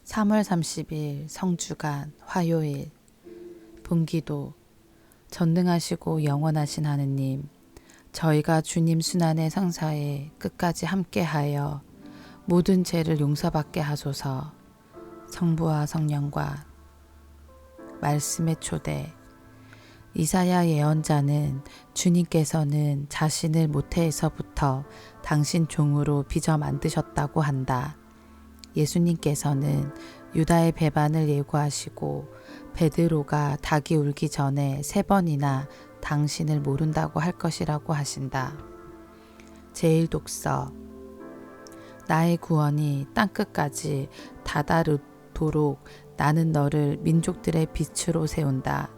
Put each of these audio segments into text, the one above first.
3월 30일 성주간 화요일 본기도. 전능하시고 영원하신 하느님, 저희가 주님 순환의 성사에 끝까지 함께하여 모든 죄를 용서받게 하소서. 성부와 성령과 말씀의 초대. 이사야 예언자는 주님께서는 자신을 모태에서부터 당신 종으로 빚어 만드셨다고 한다. 예수님께서는 유다의 배반을 예고하시고 베드로가 닭이 울기 전에 3번이나 당신을 모른다고 할 것이라고 하신다. 제1독서. 나의 구원이 땅끝까지 다다르도록 나는 너를 민족들의 빛으로 세운다.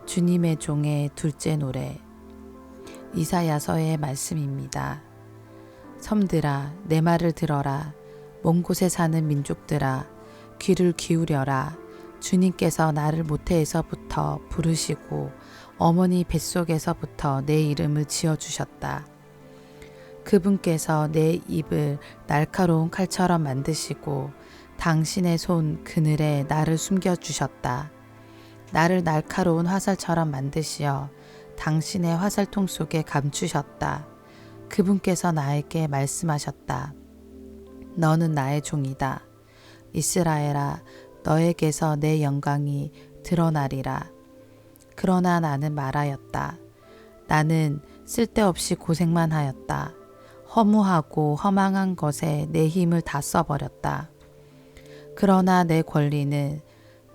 주님의 종의 둘째 노래. 이사야서의 말씀입니다. 섬들아, 내 말을 들어라. 먼 곳에 사는 민족들아, 귀를 기울여라. 주님께서 나를 모태에서부터 부르시고 어머니 뱃속에서부터 내 이름을 지어주셨다. 그분께서 내 입을 날카로운 칼처럼 만드시고 당신의 손 그늘에 나를 숨겨주셨다. 나를 날카로운 화살처럼 만드시어 당신의 화살통 속에 감추셨다. 그분께서 나에게 말씀하셨다. 너는 나의 종이다. 이스라엘아, 너에게서 내 영광이 드러나리라. 그러나 나는 말하였다. 나는 쓸데없이 고생만 하였다. 허무하고 허망한 것에 내 힘을 다 써버렸다. 그러나 내 권리는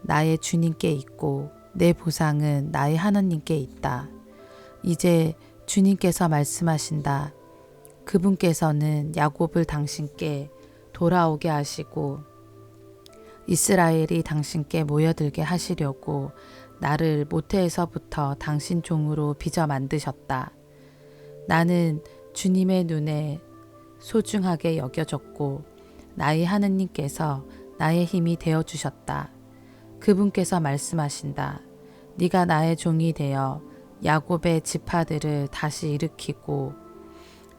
나의 주님께 있고 내 보상은 나의 하느님께 있다. 이제 주님께서 말씀하신다. 그분께서는 야곱을 당신께 돌아오게 하시고 이스라엘이 당신께 모여들게 하시려고 나를 모태에서부터 당신 종으로 빚어 만드셨다. 나는 주님의 눈에 소중하게 여겨졌고 나의 하느님께서 나의 힘이 되어주셨다. 그분께서 말씀하신다. 네가 나의 종이 되어 야곱의 지파들을 다시 일으키고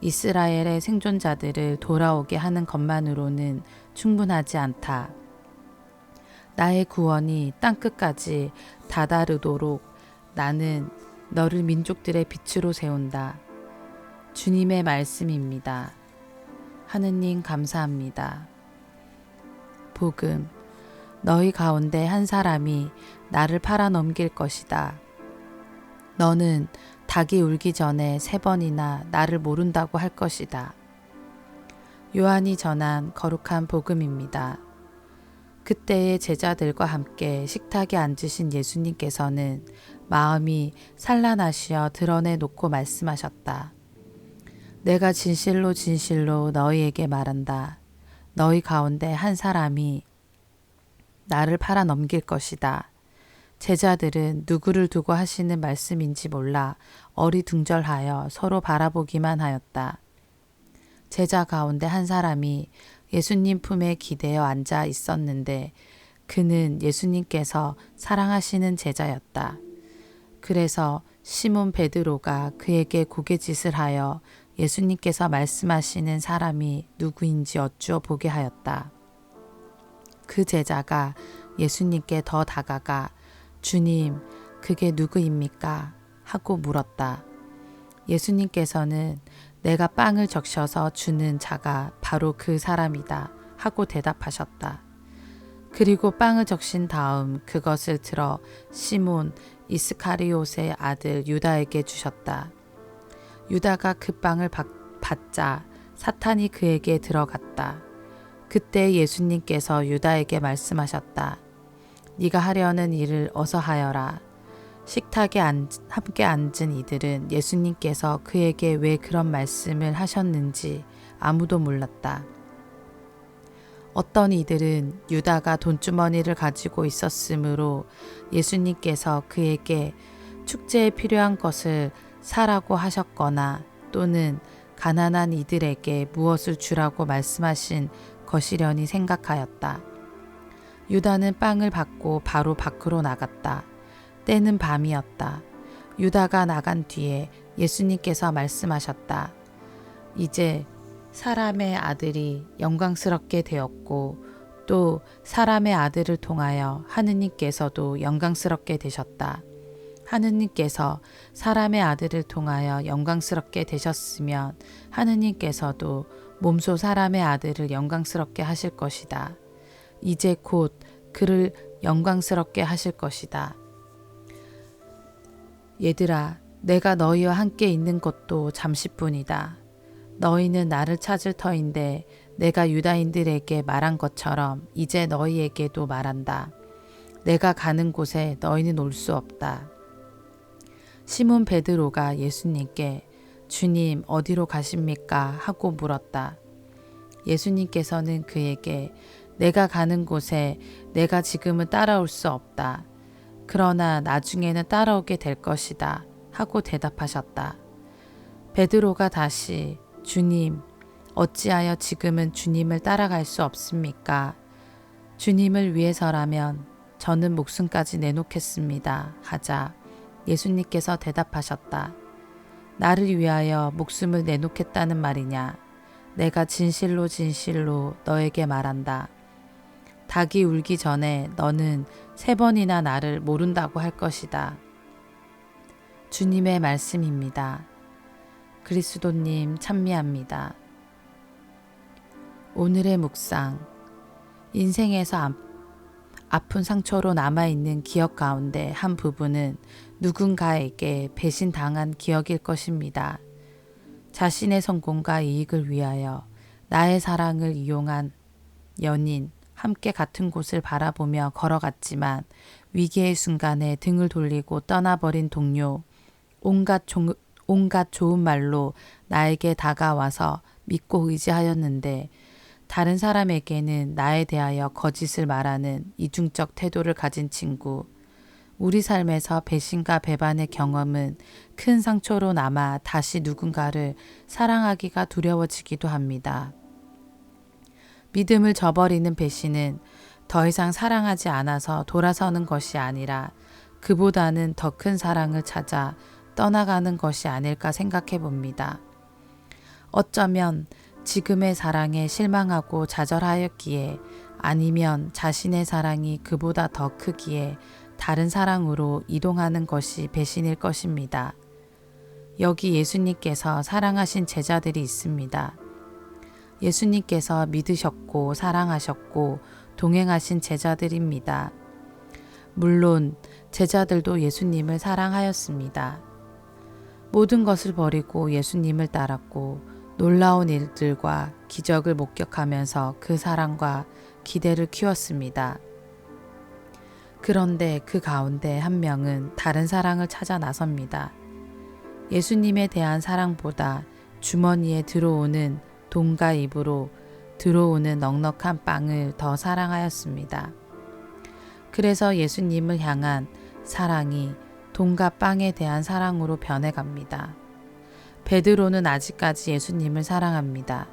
이스라엘의 생존자들을 돌아오게 하는 것만으로는 충분하지 않다. 나의 구원이 땅끝까지 다다르도록 나는 너를 민족들의 빛으로 세운다. 주님의 말씀입니다. 하느님 감사합니다. 복음. 너희 가운데 한 사람이 나를 팔아넘길 것이다. 너는 닭이 울기 전에 3번이나 나를 모른다고 할 것이다. 요한이 전한 거룩한 복음입니다. 그때의 제자들과 함께 식탁에 앉으신 예수님께서는 마음이 산란하시어 드러내놓고 말씀하셨다. 내가 진실로 진실로 너희에게 말한다. 너희 가운데 한 사람이 나를 팔아넘길 것이다. 제자들은 누구를 두고 하시는 말씀인지 몰라 어리둥절하여 서로 바라보기만 하였다. 제자 가운데 한 사람이 예수님 품에 기대어 앉아 있었는데 그는 예수님께서 사랑하시는 제자였다. 그래서 시몬 베드로가 그에게 고개짓을 하여 예수님께서 말씀하시는 사람이 누구인지 여쭈어 보게 하였다. 그 제자가 예수님께 더 다가가 주님, 그게 누구입니까? 하고 물었다. 예수님께서는 내가 빵을 적셔서 주는 자가 바로 그 사람이다 하고 대답하셨다. 그리고 빵을 적신 다음 그것을 들어 시몬 이스카리옷의 아들 유다에게 주셨다. 유다가 그 빵을 받자 사탄이 그에게 들어갔다. 그때 예수님께서 유다에게 말씀하셨다. 네가 하려는 일을 어서 하여라. 식탁에 함께 앉은 이들은 예수님께서 그에게 왜 그런 말씀을 하셨는지 아무도 몰랐다. 어떤 이들은 유다가 돈주머니를 가지고 있었으므로 예수님께서 그에게 축제에 필요한 것을 사라고 하셨거나 또는 가난한 이들에게 무엇을 주라고 말씀하신 것이려니 생각하였다. 유다는 빵을 받고 바로 밖으로 나갔다. 때는 밤이었다. 유다가 나간 뒤에 예수님께서 말씀하셨다. 이제 사람의 아들이 영광스럽게 되었고 또 사람의 아들을 통하여 하느님께서도 영광스럽게 되셨다. 하느님께서 사람의 아들을 통하여 영광스럽게 되셨으면 하느님께서도 몸소 사람의 아들을 영광스럽게 하실 것이다. 이제 곧 그를 영광스럽게 하실 것이다. 얘들아, 내가 너희와 함께 있는 것도 잠시뿐이다. 너희는 나를 찾을 터인데 내가 유다인들에게 말한 것처럼 이제 너희에게도 말한다. 내가 가는 곳에 너희는 올 수 없다. 시몬 베드로가 예수님께 주님 어디로 가십니까? 하고 물었다. 예수님께서는 그에게 내가 가는 곳에 내가 지금은 따라올 수 없다. 그러나 나중에는 따라오게 될 것이다. 하고 대답하셨다. 베드로가 다시 주님, 어찌하여 지금은 주님을 따라갈 수 없습니까? 주님을 위해서라면 저는 목숨까지 내놓겠습니다. 하자 예수님께서 대답하셨다. 나를 위하여 목숨을 내놓겠다는 말이냐? 내가 진실로 진실로 너에게 말한다. 닭이 울기 전에 너는 3번이나 나를 모른다고 할 것이다. 주님의 말씀입니다. 그리스도님 찬미합니다. 오늘의 묵상. 인생에서 아픈 상처로 남아있는 기억 가운데 한 부분은 누군가에게 배신당한 기억일 것입니다. 자신의 성공과 이익을 위하여 나의 사랑을 이용한 연인, 함께 같은 곳을 바라보며 걸어갔지만 위기의 순간에 등을 돌리고 떠나버린 동료, 온갖 좋은 말로 나에게 다가와서 믿고 의지하였는데 다른 사람에게는 나에 대하여 거짓을 말하는 이중적 태도를 가진 친구. 우리 삶에서 배신과 배반의 경험은 큰 상처로 남아 다시 누군가를 사랑하기가 두려워지기도 합니다. 믿음을 저버리는 배신은 더 이상 사랑하지 않아서 돌아서는 것이 아니라 그보다는 더 큰 사랑을 찾아 떠나가는 것이 아닐까 생각해 봅니다. 어쩌면 지금의 사랑에 실망하고 좌절하였기에 아니면 자신의 사랑이 그보다 더 크기에 다른 사랑으로 이동하는 것이 배신일 것입니다. 여기 예수님께서 사랑하신 제자들이 있습니다. 예수님께서 믿으셨고 사랑하셨고 동행하신 제자들입니다. 물론 제자들도 예수님을 사랑하였습니다. 모든 것을 버리고 예수님을 따랐고 놀라운 일들과 기적을 목격하면서 그 사랑과 기대를 키웠습니다. 그런데 그 가운데 한 명은 다른 사랑을 찾아 나섭니다. 예수님에 대한 사랑보다 주머니에 들어오는 돈과 입으로 들어오는 넉넉한 빵을 더 사랑하였습니다. 그래서 예수님을 향한 사랑이 돈과 빵에 대한 사랑으로 변해갑니다. 베드로는 아직까지 예수님을 사랑합니다.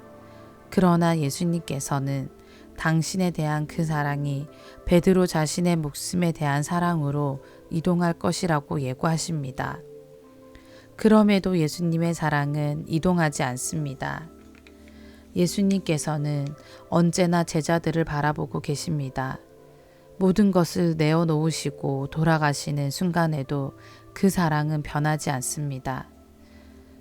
그러나 예수님께서는 당신에 대한 그 사랑이 베드로 자신의 목숨에 대한 사랑으로 이동할 것이라고 예고하십니다. 그럼에도 예수님의 사랑은 이동하지 않습니다. 예수님께서는 언제나 제자들을 바라보고 계십니다. 모든 것을 내어놓으시고 돌아가시는 순간에도 그 사랑은 변하지 않습니다.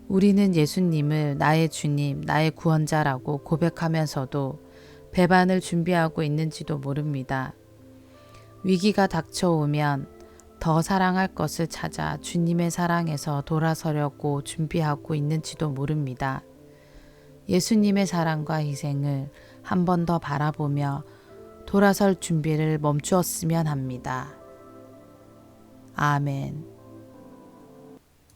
우리는 예수님을 나의 주님, 나의 구원자라고 고백하면서도 배반을 준비하고 있는지도 모릅니다. 위기가 닥쳐오면 더 사랑할 것을 찾아 주님의 사랑에서 돌아서려고 준비하고 있는지도 모릅니다. 예수님의 사랑과 희생을 한 번 더 바라보며 돌아설 준비를 멈추었으면 합니다. 아멘.